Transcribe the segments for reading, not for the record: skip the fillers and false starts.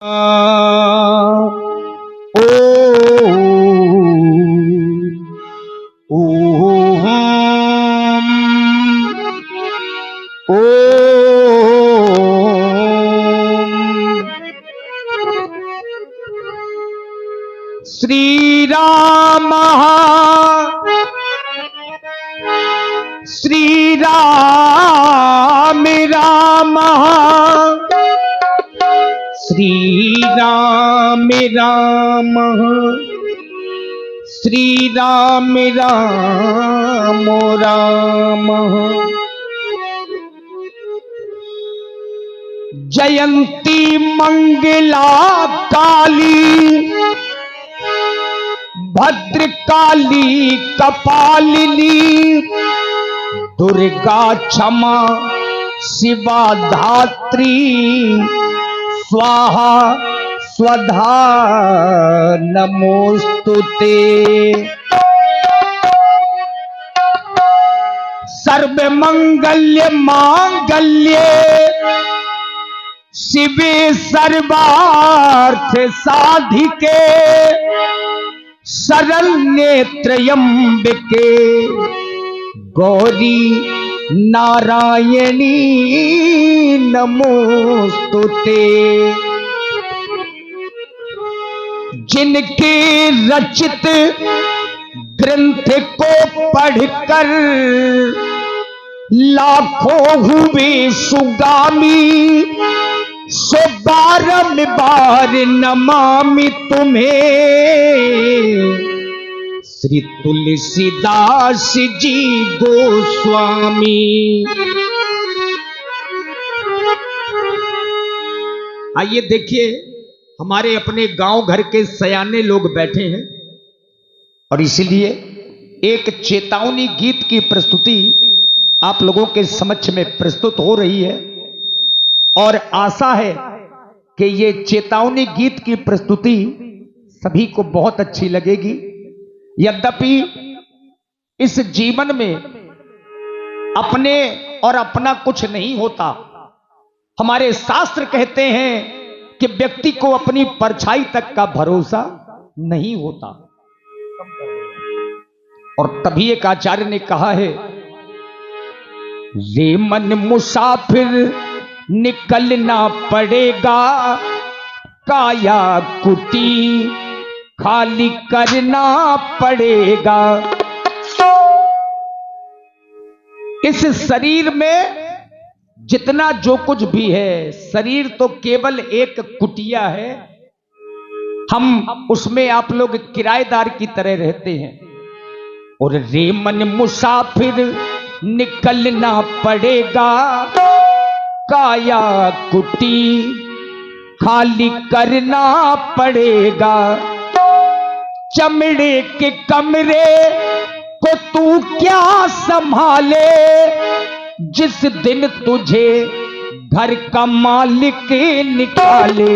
ओ ओ ओ श्री राम श्री राम राम श्री राम राम श्री राम राम राम। जयंती मंगला काली भद्रकाली कपालिनी दुर्गा क्षमा शिवा धात्री स्वाहा स्वधा नमोस्तुते। सर्वमंगल्य मांगल्ये शिवे सर्वार्थ साधिके शरण्ये त्र्यंबके गौरी नारायणी नमोस्तुते। जिनके रचित ग्रंथ को पढ़कर लाखों हुए सुगामी सो बारंबार नमामि तुम्हें श्री तुलसीदास जी गोस्वामी। आइए देखिए, हमारे अपने गांव घर के सयाने लोग बैठे हैं और इसलिए एक चेतावनी गीत की प्रस्तुति आप लोगों के समक्ष में प्रस्तुत हो रही है और आशा है कि ये चेतावनी गीत की प्रस्तुति सभी को बहुत अच्छी लगेगी। यद्यपि इस जीवन में अपने और अपना कुछ नहीं होता। हमारे शास्त्र कहते हैं कि व्यक्ति को अपनी परछाई तक का भरोसा नहीं होता। और तभी एक आचार्य ने कहा है, ये मन मुसाफिर निकलना पड़ेगा, काया कुटी खाली करना पड़ेगा। इस शरीर में जितना जो कुछ भी है, शरीर तो केवल एक कुटिया है। हम उसमें आप लोग किराएदार की तरह रहते हैं। और रे मन मुसाफिर निकलना पड़ेगा, काया कुटी खाली करना पड़ेगा। चमड़े के कमरे को तू क्या संभाले, जिस दिन तुझे घर का मालिक निकाले।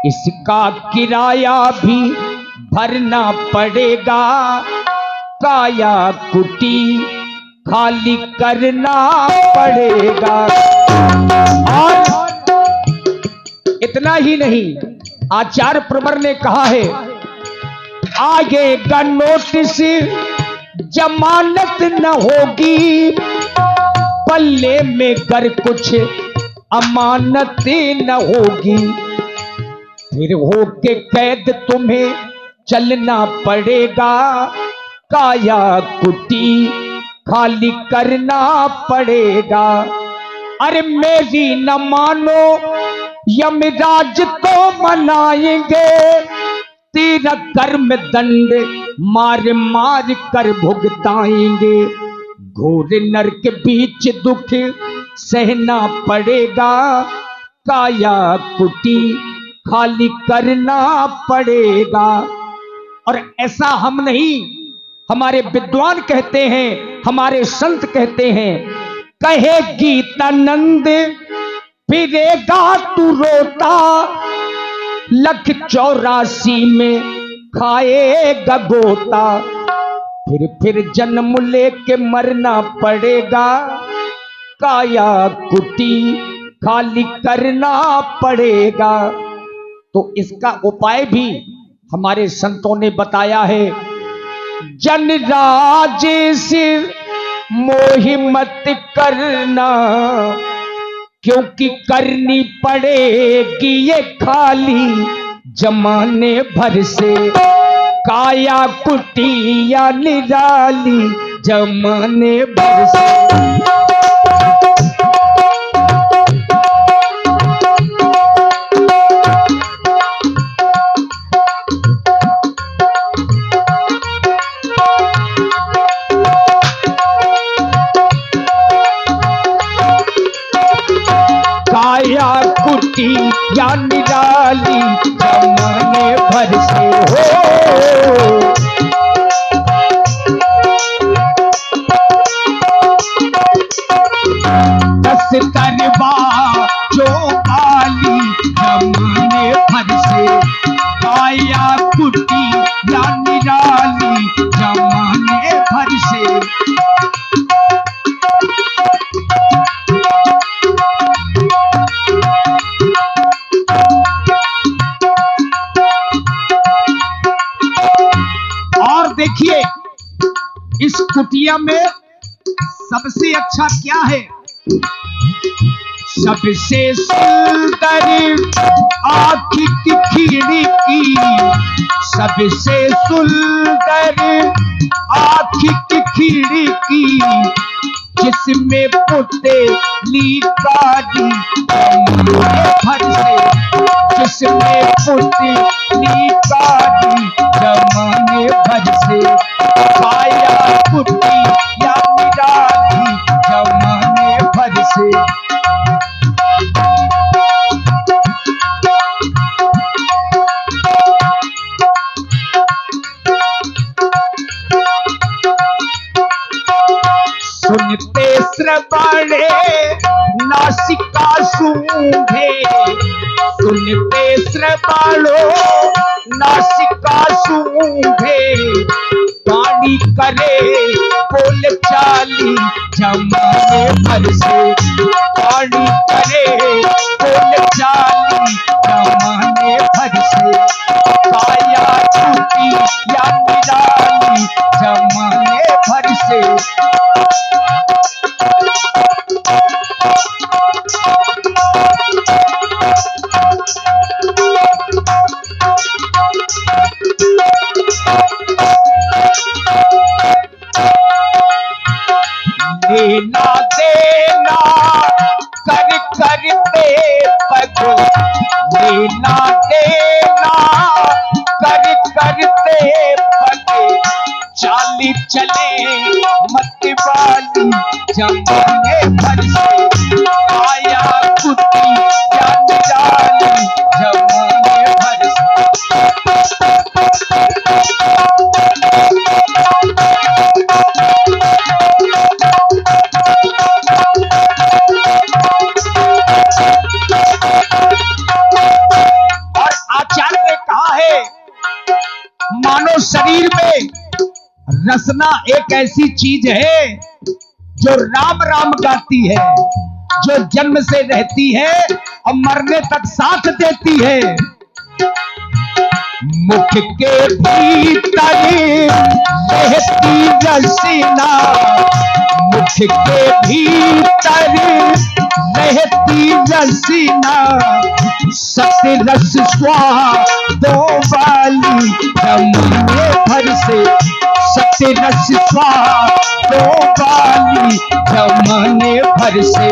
इसका किराया भी भरना पड़ेगा, काया कुटी खाली करना पड़ेगा। और इतना ही नहीं, आचार्य प्रवर ने कहा है, आएगा नोटिस जमानत न होगी, पल्ले में कर कुछ अमानत न होगी। फिर होके कैद तुम्हें चलना पड़ेगा, काया कुटी खाली करना पड़ेगा। अरे मेरी न मानो यमराज तो मनाएंगे, तेरा कर्म दंड मार मार कर भुगताएंगे। घोर नरक बीच दुख सहना पड़ेगा, काया कुटी खाली करना पड़ेगा। और ऐसा हम नहीं, हमारे विद्वान कहते हैं, हमारे संत कहते हैं, कहे गीतानंद फिरेगा तू रोता, लख 84 में खाएगा गोता। फिर जन्म लेके मरना पड़ेगा, काया कुटी खाली करना पड़ेगा। तो इसका उपाय भी हमारे संतों ने बताया है। जन राज से मोहि मत करना, क्योंकि करनी पड़ेगी ये खाली जमाने भर से। काया कुटिया निराली जमाने भर से। काया कुटिया निराली जमाने भर से हो। दस तनवा जो बाली जमाने भर से। काया कुटिया निराली जमाने भर से। देखिए इस कुटिया में सबसे अच्छा क्या है? सबसे सुंदर आँख की खिड़की, सबसे सुंदर आँख की खिड़की, जिसमें पुतली कारी भर से। जिसमें पुतली कारी जमाने भर से। काया कुटिया निराली जमाने भर से। सुनते श्रवणे नासिका सूंघे, सुनते श्रवणो नासिका सूंघे, वाणी करे बोल चाली जमाने भर से। वाणी करे बोल चाली जमाने भर से। काया कुटिया निराली जमाने भर से। लेना देना कर करते पग, लेना देना कर करते पग, चाली चले मत वाली जमाने भर से। काया कुटिया निराली जमाने भर से। और आचार्य ने कहा है, मानव शरीर में रसना एक ऐसी चीज है जो राम राम गाती है, जो जन्म से रहती है और मरने तक साथ देती है। मुख के भीतर रहती रसना, मुख के भीतर रहती रसना, सत्य रस स्वादों वाली जमाने भर से। सत्य रस स्वादों वाली जमाने भर से।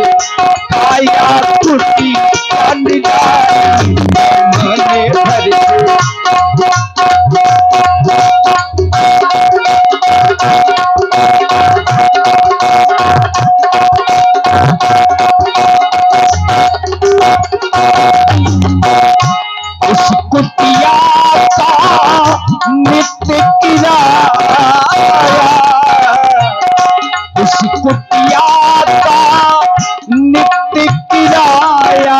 काया कुटिया निराली जमाने भर से। उस कुटिया का नित्य किराया, उस कुटिया का नित्य किराया,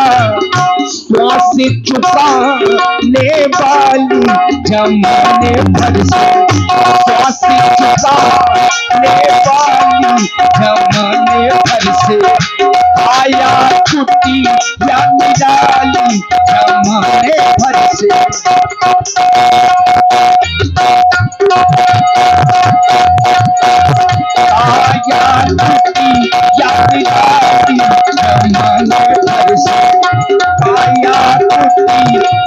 श्वास चुकाने वाली जमाने भर से। श्वास चुका वाली जमाने भर से, आया छुट्टी या निराली जमाने भर से। आया छुट्टी या निराली जमाने भर से, आया छुट्टी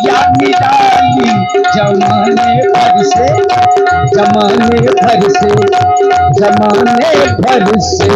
या निराली जमाने भर से, जमाने भर से, जमाने भर से।